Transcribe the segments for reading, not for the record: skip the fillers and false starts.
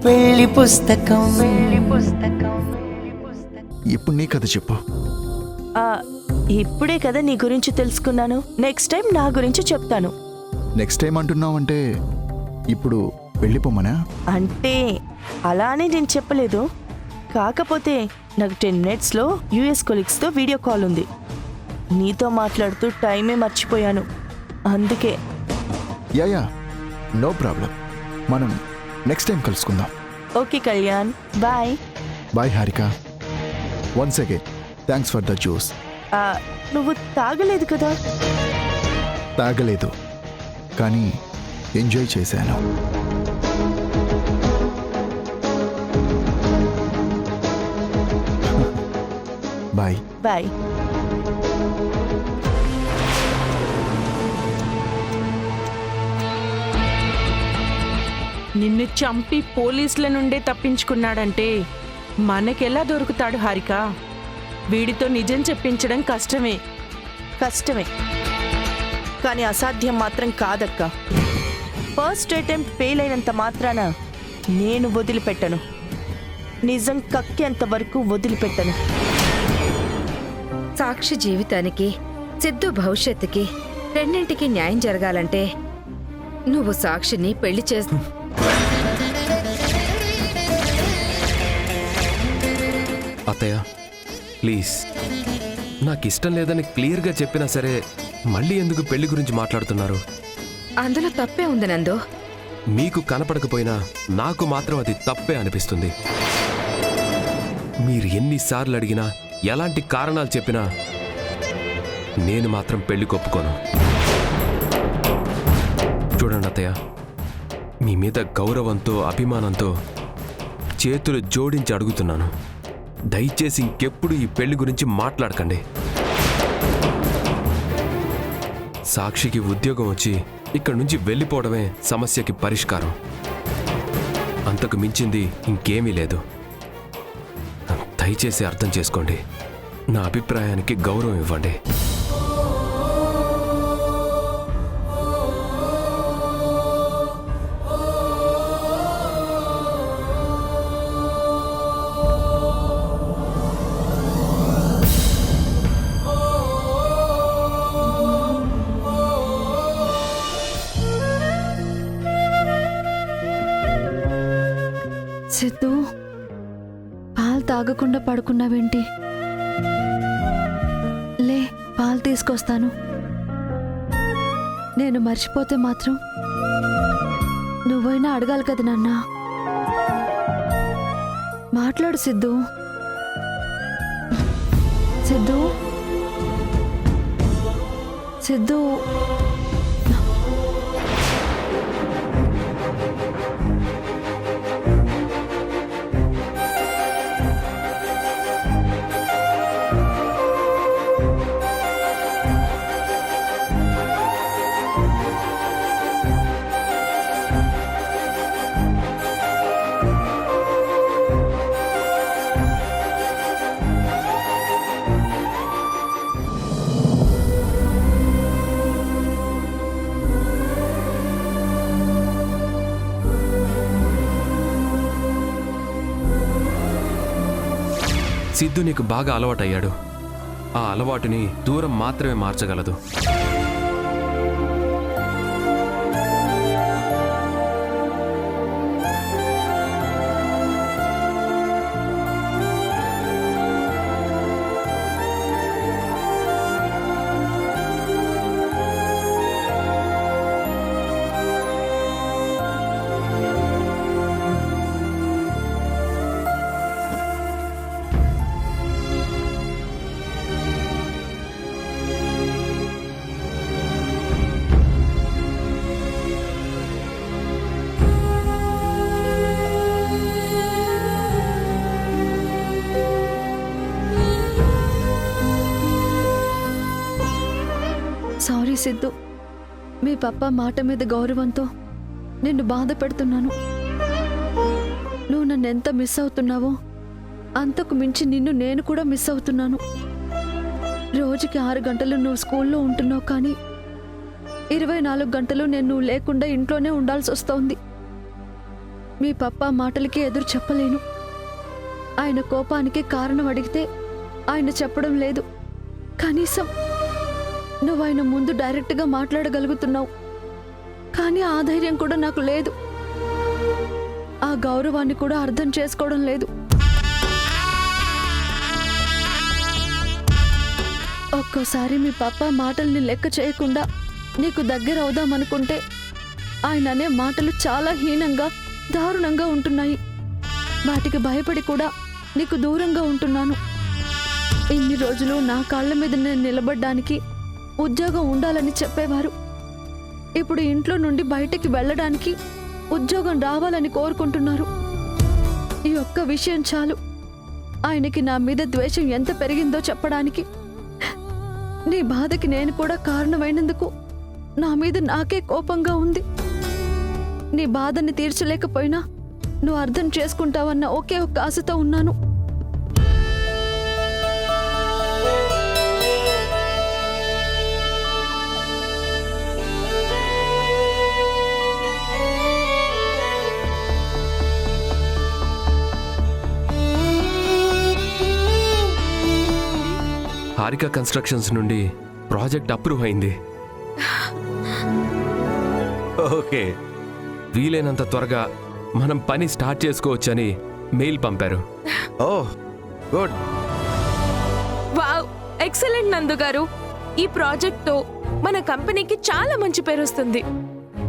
పెళ్లి పుస్తకం. ఇప్పుడు నీ కథ చెప్పు. ఇప్పుడే కదా నీ గురించి తెలుసుకున్నాను. నెక్స్ట్ టైం నా గురించి చెప్తాను. నెక్స్ట్ టైం అంటున్నావు అంటే ఇప్పుడు వెళ్ళిపోమనా? అంటే అలానే నేను చెప్పలేదు. కాకపోతే నాకు 10 minutesలో యూఎస్ కొలీగ్స్తో వీడియో కాల్ ఉంది. నీతో మాట్లాడుతూ టైమే మర్చిపోయాను. అందుకే. Yeah no problem. మనం నెక్స్ట్ టైం కలుసుకుందాం. Okay Kalyan, bye. Bye Harika. Once again thanks for the juice. నువ్వు తాగలేదు కదా? తాగలేదు, కానీ ఎంజాయ్ చేశాను. బాయ్. బాయ్. నిన్ను చంపి పోలీసుల నుండే తప్పించుకున్నాడంటే మనకెలా దొరుకుతాడు హారిక? వీడితో నిజం చెప్పించడం కష్టమే. కానీ అసాధ్యం మాత్రం కాదక్క. ఫస్ట్ అటెంప్ట్ ఫెయిల్ అయినంత మాత్రాన నేను వదిలిపెట్టను. నిజం కక్కేంత వరకు వదిలిపెట్టను. సాక్షి జీవితానికి, సిద్ధు భవిష్యత్తుకి రెండింటికి న్యాయం జరగాలంటే నువ్వు సాక్షిని పెళ్లి చేస్తు. అత్తయ్య ప్లీజ్, నాకిష్టం లేదని క్లియర్గా చెప్పినా సరే మళ్ళీ ఎందుకు పెళ్లి గురించి మాట్లాడుతున్నారు? అందులో తప్పే ఉంది నందు. మీకు కనపడకపోయినా నాకు మాత్రం అది తప్పే అనిపిస్తుంది. మీరు ఎన్నిసార్లు అడిగినా, ఎలాంటి కారణాలు చెప్పినా నేను మాత్రం పెళ్లి కొప్పుకోను. చూడండి అత్తయ్య, మీ మీద గౌరవంతో అభిమానంతో చేతులు జోడించి అడుగుతున్నాను. దయచేసి ఇంకెప్పుడు ఈ పెళ్లి గురించి మాట్లాడకండి. సాక్షికి ఉద్యోగం వచ్చి ఇక్కడి నుంచి వెళ్ళిపోవడమే సమస్యకి పరిష్కారం. అంతకు మించింది ఇంకేమీ లేదు. దయచేసి అర్థం చేసుకోండి. నా అభిప్రాయానికి గౌరవం ఇవ్వండి. సిద్ధు, పాలు తాగకుండా పడుకున్నావేంటి? లే, పాలు తీసుకొస్తాను. నేను మర్చిపోతే మాత్రం నువ్వైనా అడగాలి కదా నాన్న. మాట్లాడు సిద్ధు. సిద్ధు సిద్ధు సిద్ధు నీకు బాగా అలవాటయ్యాడు. ఆ అలవాటుని దూరం మాత్రమే మార్చగలదు. సారీ సిద్ధు, మీ పప్ప మాట మీద గౌరవంతో నిన్ను బాధ పెడుతున్నాను. నువ్వు నన్ను ఎంత మిస్ అవుతున్నావో అంతకు మించి నిన్ను నేను కూడా మిస్ అవుతున్నాను. రోజుకి 6 గంటలు నువ్వు స్కూల్లో ఉంటున్నావు, కానీ 24 గంటలు నేను నువ్వు లేకుండా ఇంట్లోనే ఉండాల్సి వస్తోంది. మీ పప్పా మాటలకి ఎదురు చెప్పలేను. ఆయన కోపానికి కారణం అడిగితే ఆయన చెప్పడం లేదు. కనీసం నువ్వు ఆయన ముందు డైరెక్ట్గా మాట్లాడగలుగుతున్నావు, కానీ ఆ ధైర్యం కూడా నాకు లేదు. ఆ గౌరవాన్ని కూడా అర్థం చేసుకోవడం లేదు. ఒక్కోసారి మీ పప్పా మాటల్ని లెక్క చేయకుండా నీకు దగ్గర అవుదామనుకుంటే ఆయన అనే మాటలు చాలా హీనంగా, దారుణంగా ఉంటున్నాయి. వాటికి భయపడి కూడా నీకు దూరంగా ఉంటున్నాను. ఇన్ని రోజులు నా కాళ్ళ మీద నేను నిలబడ్డానికి ఉద్యోగం ఉండాలని చెప్పేవారు. ఇప్పుడు ఇంట్లో నుండి బయటికి వెళ్ళడానికి ఉద్యోగం రావాలని కోరుకుంటున్నారు. ఈ ఒక్క విషయం చాలు ఆయనకి నా మీద ద్వేషం ఎంత పెరిగిందో చెప్పడానికి. నీ బాధకి నేను కూడా కారణమైనందుకు నా మీద నాకే కోపంగా ఉంది. నీ బాధని తీర్చలేకపోయినా నువ్వు అర్థం చేసుకుంటావన్న ఒకే ఒక్క ఆశతో ఉన్నాను. హారిక కన్స్ట్రక్షన్స్ నుండి ప్రాజెక్ట్ అప్రూవ్ అయింది. ఓకే, వీలైనంత త్వరగా మనం పని స్టార్ట్ చేసుకోవచ్చని మెయిల్ పంపారు. ఓహ్ గుడ్. వావ్, ఎక్సలెంట్ నందు గారు. ఈ ప్రాజెక్ట్తో మన కంపెనీకి చాలా మంచి పేరు వస్తుంది.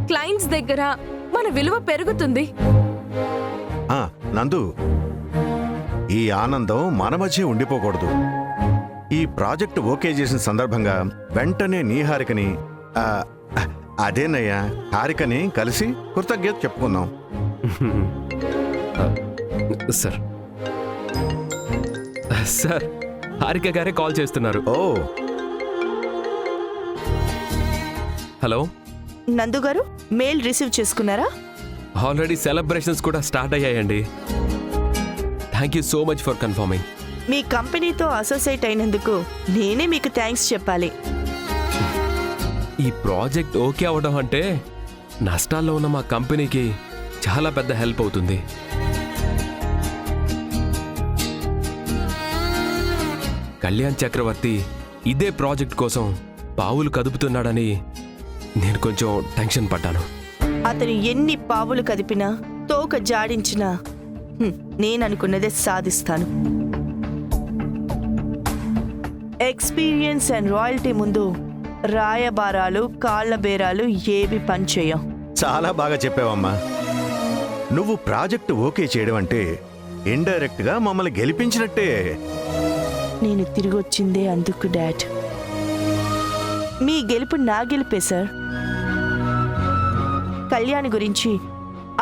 క్లయింట్స్ దగ్గర మన విలువ పెరుగుతుంది. నందు, ఈ ఆనందం మన మధ్య ఉండిపోకూడదు. ఈ ప్రాజెక్ట్ ఓకే చేసిన సందర్భంగా వెంటనే నీ హారికని అదేనయ్యా, హారికని కలిసి కృతజ్ఞత చెప్పుకుందాం. సార్ సార్ హారిక గారే కాల్ చేస్తున్నారు. ఓ, హలో నందు గారు, మెయిల్ రిసీవ్ చేసుకున్నారా? ఆల్రెడీ సెలబ్రేషన్స్ కూడా స్టార్ట్ అయ్యాయండి. Thank you so much for confirming. మీ కంపెనీతో అసోసియేట్ అయినందుకు నేనే మీకు థ్యాంక్స్ చెప్పాలి. ఈ ప్రాజెక్ట్ ఓకే అవడం అంటే నష్టాల్లో ఉన్న మా కంపెనీకి చాలా పెద్ద హెల్ప్ అవుతుంది. కళ్యాణ్ చక్రవర్తి ఇదే ప్రాజెక్ట్ కోసం పావులు కదుపుతున్నాడని నేను కొంచెం టెన్షన్ పడ్డాను. అతను ఎన్ని పావులు కదిపినా, తోక జాడించినా నేననుకున్నదే సాధిస్తాను. ఎక్స్పీరియన్స్ అండ్ రాయల్టీ ముందు రాయబారాలు, కాళ్ల బేరాలు ఏవి పనిచేయం. చాలా బాగా చెప్పావమ్మా. నువ్వు ప్రాజెక్టు ఓకే చేయడం అంటే ఇండైరెక్ట్ గా మమ్మల్ని గెలిపించినట్టే. నేను తిరిగి వచ్చిందే అందుకు డాడ్. మీ గెలుపు నా గెలిపే సార్. కళ్యాణ్ గురించి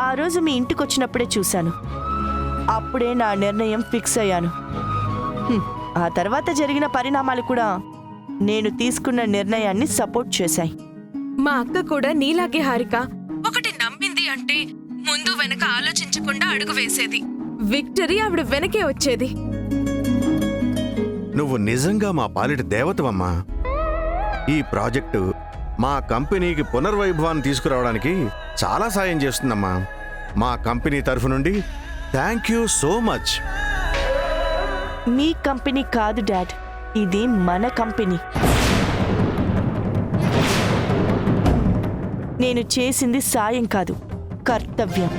ఆ రోజు మీ ఇంటికొచ్చినప్పుడే చూశాను. అప్పుడే నా నిర్ణయం ఫిక్స్ అయ్యాను. ఆ తర్వాత జరిగిన పరిణామాలు కూడా నేను తీసుకున్న నిర్ణయాన్ని సపోర్ట్ చేశాయి. మా అక్క కూడా నీలాగే హారిక. ఒకటి నమ్మింది అంటే ముందు వెనక ఆలోచించకుండా అడుగు వేసేది. విక్టరీ ఆవిడ వెనకే వచ్చేది. నువ్వు నిజంగా మా పాలిట దేవతవమ్మా. ఈ ప్రాజెక్టు మా కంపెనీకి పునర్వైభవాన్ని తీసుకురావడానికి చాలా సాయం చేస్తుందమ్మా. మా కంపెనీ తరఫు నుండి thank you so much. Me company కాదు డాడ్, ఇది మన కంపెనీ. నేను చేసింది సాయం కాదు, కర్తవ్యం.